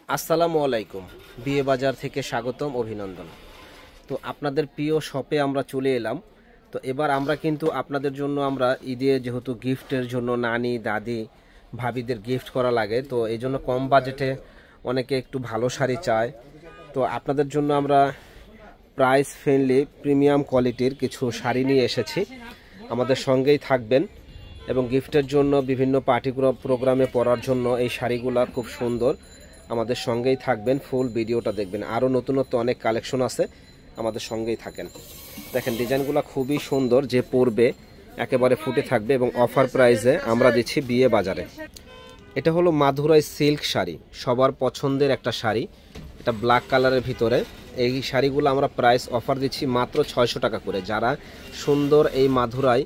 আসসালামু আলাইকুম। বিয়ে বাজার থেকে স্বাগতম, অভিনন্দন। তো আপনাদের প্রিয় শপে আমরা চলে এলাম। তো এবার আমরা কিন্তু আপনাদের জন্য আমরা ঈদে যেহেতু গিফটের জন্য নানি দাদি ভাবিদের গিফট করা লাগে, তো এই জন্য কম বাজেটে অনেকে একটু ভালো শাড়ি চায়। তো আপনাদের জন্য আমরা প্রাইস ফ্রেন্ডলি প্রিমিয়াম কোয়ালিটির কিছু শাড়ি নিয়ে এসেছি। আমাদের সঙ্গেই থাকবেন এবং গিফটের জন্য বিভিন্ন পার্টি প্রোগ্রামে পরার জন্য এই শাড়িগুলো খুব সুন্দর। আমাদের সঙ্গেই থাকবেন, ফুল ভিডিওটা দেখবেন। আরও নতুনত্ব অনেক কালেকশন আছে, আমাদের সঙ্গেই থাকেন। দেখেন ডিজাইনগুলো খুবই সুন্দর, যে পরবে একেবারে ফুটে থাকবে এবং অফার প্রাইসে আমরা দিচ্ছি বিয়ে বাজারে। এটা হলো মাধুরাই সিল্ক শাড়ি, সবার পছন্দের একটা শাড়ি। এটা ব্ল্যাক কালারের ভিতরে। এই শাড়িগুলো আমরা প্রাইস অফার দিচ্ছি মাত্র 600 টাকা করে। যারা সুন্দর এই মাধুরাই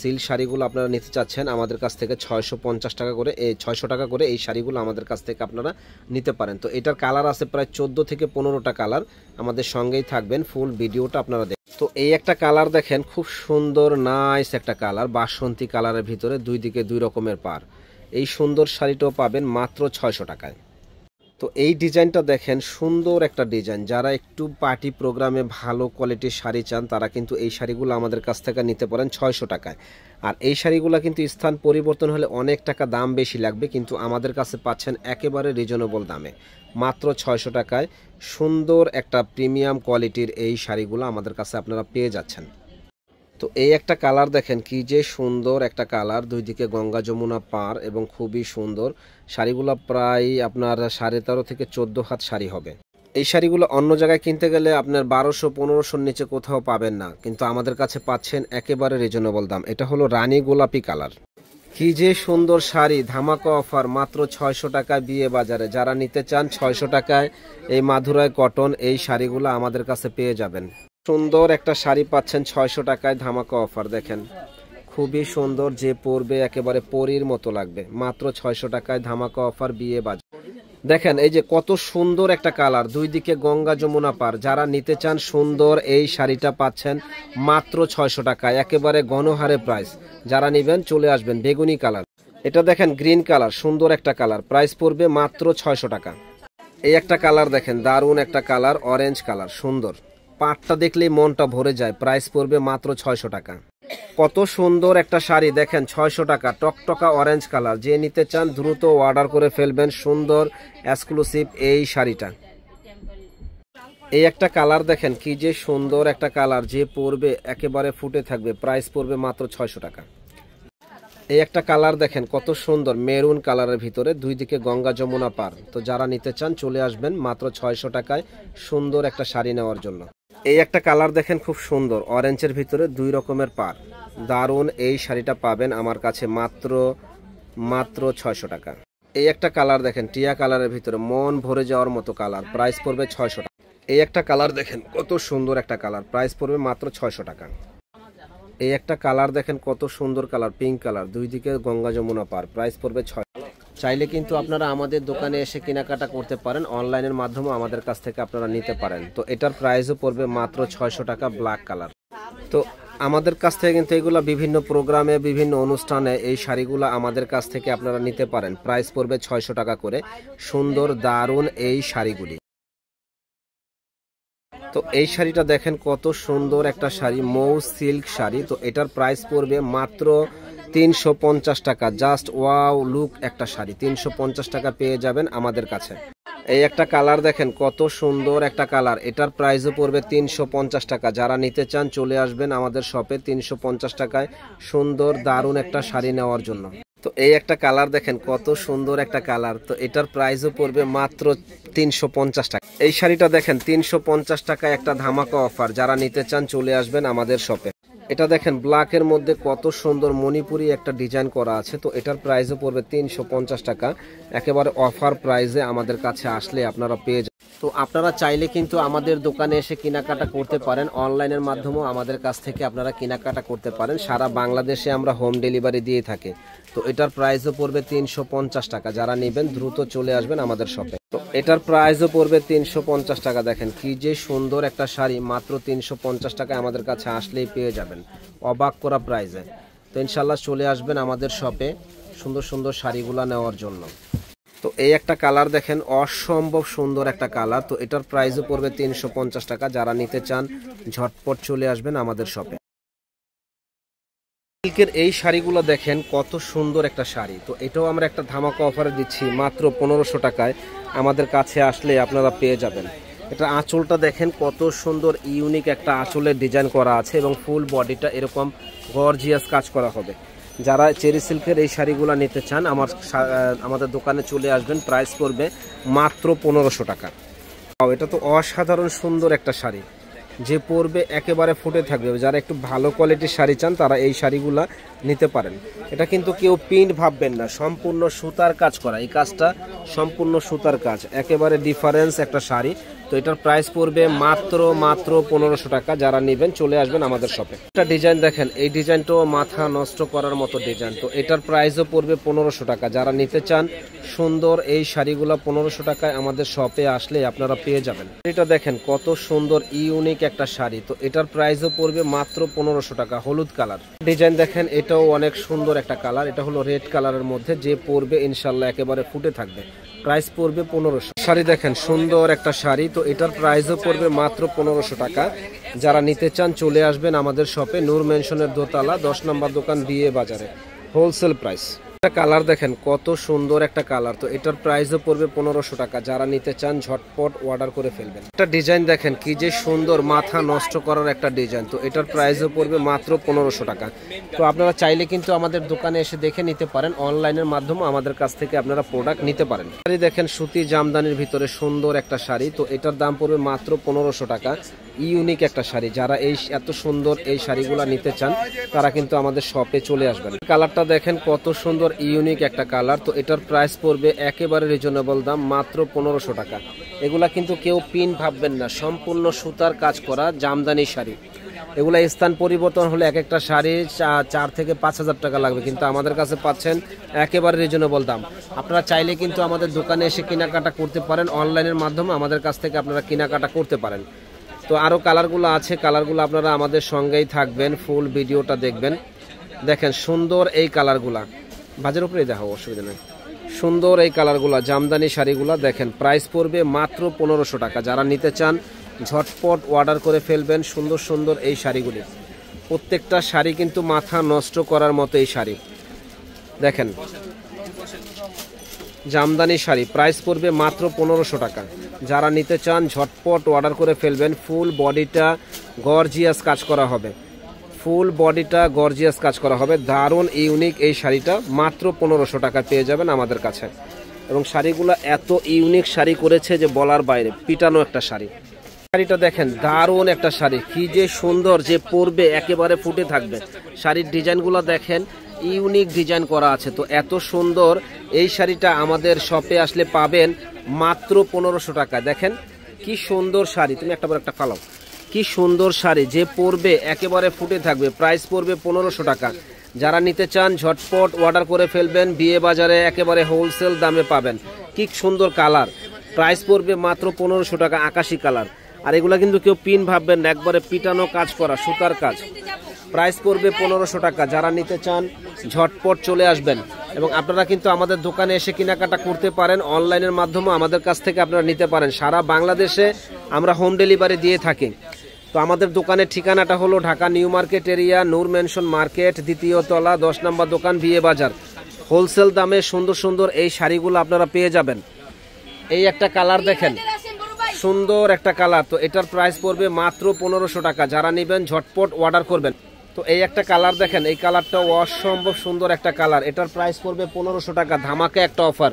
সিল্ক শাড়িগুলো আপনারা নিতে চাচ্ছেন আমাদের কাছ থেকে 650 টাকা করে, এই 600 টাকা করে এই শাড়িগুলো আমাদের কাছ থেকে আপনারা নিতে পারেন। তো এটার কালার আছে প্রায় 14 থেকে 15টা কালার। আমাদের সঙ্গেই থাকবেন, ফুল ভিডিওটা আপনারা দেখেন। তো এই একটা কালার দেখেন, খুব সুন্দর নাইস একটা কালার, বাসন্তী কালারের ভিতরে, দুই দিকে দুই রকমের পার। এই সুন্দর শাড়িটাও পাবেন মাত্র 600 টাকায়। তো এই ডিজাইনটা দেখেন, সুন্দর একটা ডিজাইন। যারা একটু পার্টি প্রোগ্রামে ভালো কোয়ালিটির শাড়ি চান তারা কিন্তু এই শাড়িগুলো আমাদের কাছ থেকে নিতে পারেন 600 টাকায়। আর এই শাড়িগুলো কিন্তু স্থান পরিবর্তন হলে অনেক টাকা দাম বেশি লাগবে, কিন্তু আমাদের কাছে পাচ্ছেন একেবারে রিজনেবল দামে মাত্র 600 টাকায়। সুন্দর একটা প্রিমিয়াম কোয়ালিটির এই শাড়িগুলো আমাদের কাছে আপনারা পেয়ে যাচ্ছেন। তো এই একটা কালার দেখেন, কি যে সুন্দর একটা কালার, দুই দিকে গঙ্গা যমুনা পার এবং খুবই সুন্দর। শাড়িগুলো প্রায় আপনার 13.5 থেকে 14 হাত শাড়ি হবে। এই শাড়িগুলো অন্য জায়গায় কিনতে গেলে আপনার 1200-1500 নিচে কোথাও পাবেন না, কিন্তু আমাদের কাছে পাচ্ছেন একেবারে রিজনেবল দাম। এটা হলো রানী গোলাপি কালার, কি যে সুন্দর শাড়ি। ধামাকা অফার মাত্র 600 টাকায় বিয়ে বাজারে। যারা নিতে চান 600 টাকায় এই মাধুরাই কটন এই শাড়িগুলো আমাদের কাছে পেয়ে যাবেন। সুন্দর একটা শাড়ি পাচ্ছেন 600 টাকায়, ধামাকা অফার। দেখেন খুবই সুন্দর, যে পরবে একেবারে পরীর মতো লাগবে মাত্র 600 টাকায়, ধামাকা অফার বিয়ে বাজার। দেখেন এই যে কত সুন্দর একটা কালার, দুই দিকে গঙ্গা যমুনা পার। যারা নিতে চান সুন্দর এই শাড়িটা পাচ্ছেন মাত্র 600 টাকায়, একেবারে গণহারে প্রাইস। যারা নেবেন চলে আসবেন। বেগুনি কালার, এটা দেখেন গ্রিন কালার, সুন্দর একটা কালার, প্রাইস পড়বে মাত্র 600 টাকা। এই একটা কালার দেখেন, দারুণ একটা কালার, অরেঞ্জ কালার, সুন্দর। পাটটা দেখলেই মনটা ভরে যায়, প্রাইস পড়বে মাত্র 600 টাকা। কত সুন্দর একটা শাড়ি দেখেন, 600 টাকা, টকটকা অরেঞ্জ কালার। যে নিতে চান দ্রুত অর্ডার করে ফেলবেন, সুন্দর এক্সক্লুসিভ এই শাড়িটা। এই একটা কালার দেখেন, কি যে সুন্দর একটা কালার, যে পরবে একেবারে ফুটে থাকবে, প্রাইস পড়বে মাত্র 600 টাকা। এই একটা কালার দেখেন, কত সুন্দর মেরুন কালারের ভিতরে, দুই দিকে গঙ্গা যমুনা পার। তো যারা নিতে চান চলে আসবেন মাত্র 600 টাকায় সুন্দর একটা শাড়ি নেওয়ার জন্য। এই একটা কালার দেখেন, খুব সুন্দর অরেঞ্জের ভিতরে, দুই রকমের পার, দারুণ। এই শাড়িটা পাবেন আমার কাছে মাত্র 600 টাকা। এই একটা কালার দেখেন, টিয়া কালারের ভিতরে, মন ভরে যাওয়ার মতো কালার, প্রাইস পড়বে 600 টাকা। এই একটা কালার দেখেন, কত সুন্দর একটা কালার, প্রাইস পড়বে মাত্র 600 টাকা। এই একটা কালার দেখেন, কত সুন্দর কালার, পিঙ্ক কালার, দুই দিকে গঙ্গা যমুনা পার, প্রাইস পড়বে 600। চাইলে কিন্তু আপনারা আমাদের দোকানে এসে কেনাকাটা করতে পারেন, অনলাইনের মাধ্যমে আমাদের কাছ থেকে আপনারা নিতে পারেন। তো এটার প্রাইসও পড়বে মাত্র 600 টাকা, ব্ল্যাক কালার। তো আমাদের কাছ থেকে কিন্তু এগুলো বিভিন্ন প্রোগ্রামে, বিভিন্ন অনুষ্ঠানে এই শাড়িগুলো আমাদের কাছ থেকে আপনারা নিতে পারেন, প্রাইস পড়বে 600 টাকা করে। সুন্দর দারুণ এই শাড়িগুলি। তো এই শাড়িটা দেখেন, কত সুন্দর একটা শাড়ি, মৌ সিল্ক শাড়ি। তো এটার প্রাইস পড়বে মাত্র 350 টাকা। জাস্ট ওয়াও লুক একটা শাড়ি, 350 টাকা পেয়ে যাবেন আমাদের কাছে। এই একটা কালার দেখেন, কত সুন্দর একটা কালার, এটার প্রাইসও পড়বে 350 টাকা। যারা নিতে চান চলে আসবেন আমাদের শপে 350 টাকায় সুন্দর দারুণ একটা শাড়ি নেওয়ার জন্য। তো এই একটা কালার দেখেন, কত সুন্দর একটা কালার। তো এটার প্রাইসও পড়বে মাত্র 350 টাকা। এই শাড়িটা দেখেন 350 টাকায় একটা ধামাকা অফার। যারা নিতে চান চলে আসবেন আমাদের শপে। এটা দেখেন ব্ল্যাকের মধ্যে কত সুন্দর মণিপুরি একটা ডিজাইন করা আছে। তো এটার প্রাইসও পড়বে 350 টাকা, একেবারে অফার প্রাইসে আমাদের কাছে আসলে আপনারা পেয়ে যাবেন। তো আপনারা চাইলে কিন্তু আমাদের দোকানে এসে কেনাকাটা করতে পারেন, অনলাইনের মাধ্যমেও আমাদের কাছ থেকে আপনারা কেনাকাটা করতে পারেন। সারা বাংলাদেশে আমরা হোম ডেলিভারি দিয়ে থাকি। তো এটার প্রাইসও পড়বে 350 টাকা। যারা নেবেন দ্রুত চলে আসবেন আমাদের শপে। তো এটার প্রাইসও পড়বে 350 টাকা। দেখেন কি যে সুন্দর একটা শাড়ি, মাত্র 350 টাকায় আমাদের কাছে আসলেই পেয়ে যাবেন, অবাক করা প্রাইসে। তো ইনশাল্লাহ চলে আসবেন আমাদের শপে সুন্দর সুন্দর শাড়িগুলো নেওয়ার জন্য। তো এই একটা কালার দেখেন, অসম্ভব সুন্দর একটা কালার। তো এটার প্রাইসও পড়বে 350 টাকা। যারা নিতে চান ঝটপট চলে আসবেন আমাদের শপে। সিল্কের এই শাড়িগুলো দেখেন কত সুন্দর একটা শাড়ি। তো এটাও আমরা একটা ধামাকা অফারে দিচ্ছি মাত্র 1500 টাকায়। আমাদের কাছে আসলে আপনারা পেয়ে যাবেন। এটা আঁচলটা দেখেন কত সুন্দর ইউনিক একটা আঁচলের ডিজাইন করা আছে এবং ফুল বডিটা এরকম গর্জিয়াস কাজ করা হবে। যারা চেরি সিল্কের এই শাড়িগুলো নিতে চান আমাদের দোকানে চলে আসবেন। প্রাইস পড়বে মাত্র 1500 টাকা। এটা তো অসাধারণ সুন্দর একটা শাড়ি, যে পরবে একেবারে ফুটে থাকবে। যারা একটু ভালো কোয়ালিটির শাড়ি চান তারা এই শাড়িগুলা নিতে পারেন। এটা কিন্তু কেউ প্রিন্ট ভাববেন না, সম্পূর্ণ সুতার কাজ করা। এই কাজটা সম্পূর্ণ সুতার কাজ, একেবারে ডিফারেন্স একটা শাড়ি। তো এটার প্রাইস পড়বে মাত্র 1500 টাকা। যারা নেবেন চলে আসবেন আমাদের শপে। একটা ডিজাইন দেখেন, এই ডিজাইনটাও মাথা নষ্ট করার মতো ডিজাইন। তো এটার প্রাইসও পড়বে 1500 টাকা। যারা নিতে চান সুন্দর এই শাড়িগুলো 1500 টাকায় আমাদের শপে আসলে আপনারা পেয়ে যাবেন। এটা দেখেন কত সুন্দর ইউনিক একটা শাড়ি। তো এটার প্রাইসও পড়বে মাত্র 1500 টাকা। হলুদ কালার ডিজাইন দেখেন, এটাও অনেক সুন্দর একটা কালার। এটা হলো রেড কালারের মধ্যে, যে পরবে ইনশাল্লাহ একেবারে ফুটে থাকবে। প্রাইস পড়বে 1500। শাড়ি দেখেন সুন্দর একটা শাড়ি। তো এটার প্রাইসও পড়বে মাত্র 1500 টাকা। যারা নিতে চান চলে আসবেন আমাদের শপে, নূর মেনশনের দোতলা 10 নম্বর দোকান, বিয়ে বাজারে, হোলসেল প্রাইস। একটা কালার দেখেন কত সুন্দর একটা কালার। তো এটার প্রাইসও পড়বে 1500 টাকা। যারা নিতে চান ঝটপট অর্ডার করে ফেলবেন। একটা ডিজাইন দেখেন কি যে সুন্দর, মাথা নষ্ট করার একটা ডিজাইন। তো এটার প্রাইসও পড়বে মাত্র 1500 টাকা। তো আপনারা চাইলে কিন্তু আমাদের দোকানে এসে দেখে নিতে পারেন, অনলাইনের মাধ্যমে আমাদের কাছ থেকে আপনারা প্রোডাক্ট নিতে পারেন। শাড়ি দেখেন সুতি জামদানির ভিতরে সুন্দর একটা শাড়ি। তো এটার দাম পড়বে মাত্র 1500 টাকা। ইউনিক একটা শাড়ি। যারা এই এত সুন্দর এই শাড়িগুলো নিতে চান তারা কিন্তু আমাদের শপে চলে আসবেন। কালারটা দেখেন কত সুন্দর ইউনিক একটা কালার। তো এটার প্রাইস পড়বে একেবারে রিজনেবল দাম, মাত্র 1500 টাকা। এগুলা কিন্তু কেউ পিন ভাববেন না, সম্পূর্ণ সুতার কাজ করা জামদানি শাড়ি। এগুলা স্থান পরিবর্তন হলে এক একটা শাড়ি 4 থেকে 5000 টাকা লাগবে, কিন্তু আমাদের কাছে পাচ্ছেন একেবারে রিজনেবল দাম। আপনারা চাইলে কিন্তু আমাদের দোকানে এসে কেনাকাটা করতে পারেন, অনলাইনের মাধ্যমে আমাদের কাছ থেকে আপনারা কেনাকাটা করতে পারেন। তো আরও কালারগুলো আছে, কালারগুলো আপনারা আমাদের সঙ্গেই থাকবেন, ফুল ভিডিওটা দেখবেন। দেখেন সুন্দর এই কালারগুলা, বাজার উপরেই দেখো, অসুবিধা নেই। সুন্দর এই কালারগুলা জামদানি শাড়িগুলা দেখেন, প্রাইস পড়বে মাত্র 1500 টাকা। যারা নিতে চান ঝটপট অর্ডার করে ফেলবেন। সুন্দর সুন্দর এই শাড়িগুলি, প্রত্যেকটা শাড়ি কিন্তু মাথা নষ্ট করার মতো এই শাড়ি দেখেন, জামদানি শাড়ি। প্রাইস পড়বে মাত্র 1500 টাকা। যারা নিতে চান ঝটপট অর্ডার করে ফেলবেন। ফুল বডিটা গর্জিয়াস কাজ করা হবে, ফুল বডিটা গর্জিয়াস কাজ করা হবে। দারুণ ইউনিক এই শাড়িটা মাত্র 1500 টাকা পেয়ে যাবেন আমাদের কাছে। এবং শাড়িগুলো এত ইউনিক শাড়ি করেছে যে বলার বাইরে, পিটানো একটা শাড়ি। শাড়িটা দেখেন দারুণ একটা শাড়ি, কি যে সুন্দর, যে পরবে একেবারে ফুটে থাকবে। শাড়ির ডিজাইনগুলো দেখেন ইউনিক ডিজাইন করা আছে। তো এত সুন্দর এই শাড়িটা আমাদের শপে আসলে পাবেন মাত্র 1500 টাকা। দেখেন কি সুন্দর শাড়ি, তুমি একটা বড় একটা ফালাও, কি সুন্দর শাড়ি, যে পরবে একেবারে ফুটে থাকবে। প্রাইস পড়বে 1500 টাকা। যারা নিতে চান ঝটপট অর্ডার করে ফেলবেন, বিয়ে বাজারে একেবারে হোলসেল দামে পাবেন। কি সুন্দর কালার, প্রাইস পড়বে মাত্র 1500 টাকা, আকাশি কালার। আর এগুলা কিন্তু কেউ পিন ভাববেন না, একবারে পিটানো কাজ করা সুতার কাজ। প্রাইস পড়বে 1500 টাকা। যারা নিতে চান ঝটপট চলে আসবেন। এবং আপনারা কিন্তু আমাদের দোকানে এসে কেনাকাটা করতে পারেন, অনলাইনের মাধ্যমে আমাদের কাছ থেকে আপনারা নিতে পারেন। সারা বাংলাদেশে আমরা হোম ডেলিভারি দিয়ে থাকি। তো আমাদের দোকানের ঠিকানাটা হলো ঢাকা নিউ মার্কেট এরিয়া, নূর মেনশন মার্কেট, দ্বিতীয় তলা, 10 নম্বর দোকান, বিয়ে বাজার। হোলসেল দামে সুন্দর সুন্দর এই শাড়িগুলো আপনারা পেয়ে যাবেন। এই একটা কালার দেখেন, সুন্দর একটা কালার। তো এটার প্রাইস পড়বে মাত্র 1500 টাকা। যারা নেবেন ঝটপট অর্ডার করবেন। তো এই একটা কালার দেখেন, এই কালারটাও অসম্ভব সুন্দর একটা কালার। এটার প্রাইস পড়বে 1500 টাকা, ধামাকা একটা অফার।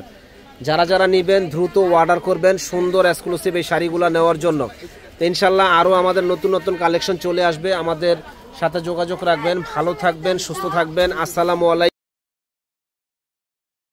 যারা যারা নেবেন দ্রুত অর্ডার করবেন সুন্দর এক্সক্লুসিভ এই শাড়িগুলো নেওয়ার জন্য। তো ইনশাল্লাহ আরও আমাদের নতুন নতুন কালেকশন চলে আসবে, আমাদের সাথে যোগাযোগ রাখবেন। ভালো থাকবেন, সুস্থ থাকবেন। আসসালামু আলাইকুম।